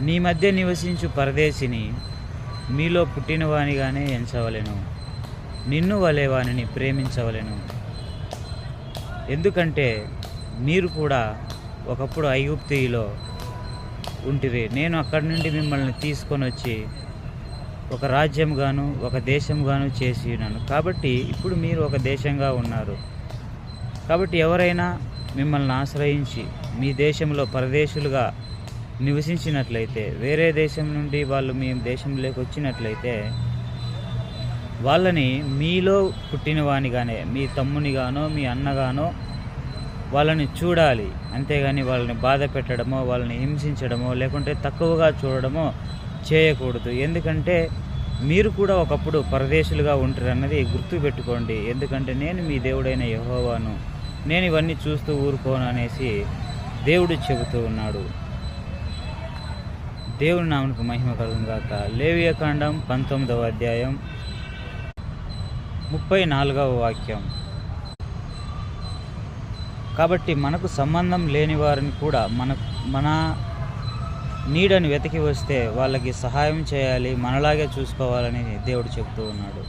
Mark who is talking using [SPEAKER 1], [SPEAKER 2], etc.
[SPEAKER 1] నీ మధ్య నివసించు పరదేశిని మీలో పుట్టినవానిగానే ఎంచవలెను, నిన్ను వలె వానిని ప్రేమించవలెను. ఎందుకంటే మీరు కూడా ఒకప్పుడు ఐగుప్తిలో ఉంటిరి. నేను అక్కడి నుండి మిమ్మల్ని తీసుకొని వచ్చి ఒక రాజ్యంగాను ఒక దేశంగాను చేసి ఉన్నాను. కాబట్టి ఇప్పుడు మీరు ఒక దేశంగా ఉన్నారు. కాబట్టి ఎవరైనా మిమ్మల్ని ఆశ్రయించి మీ దేశంలో పరదేశులుగా నివసించినట్లయితే, వేరే దేశం నుండి వాళ్ళు మీ దేశంలోకి వచ్చినట్లయితే వాళ్ళని మీలో పుట్టినవానిగానే, మీ తమ్మునిగానో మీ అన్నగానో వాళ్ళని చూడాలి. అంతేగాని వాళ్ళని బాధ పెట్టడమో, వాళ్ళని హింసించడమో, లేకుంటే తక్కువగా చూడడమో చేయకూడదు. ఎందుకంటే మీరు కూడా ఒకప్పుడు పరదేశులుగా ఉంటారన్నది గుర్తుపెట్టుకోండి. ఎందుకంటే నేను మీ దేవుడైన యెహోవాను, నేను ఇవన్నీ చూస్తూ ఊరుకోను అనేసి దేవుడు చెబుతూ ఉన్నాడు. దేవుని నామమునకు మహిమ కలుగును గాక. లేవియకాండం 19వ అధ్యాయం 34వ వాక్యం. కాబట్టి మనకు సంబంధం లేని వారిని కూడా మన నీడని వెతికి వస్తే వాళ్ళకి సహాయం చేయాలి, మనలాగే చూసుకోవాలని దేవుడు చెప్తూ ఉన్నాడు.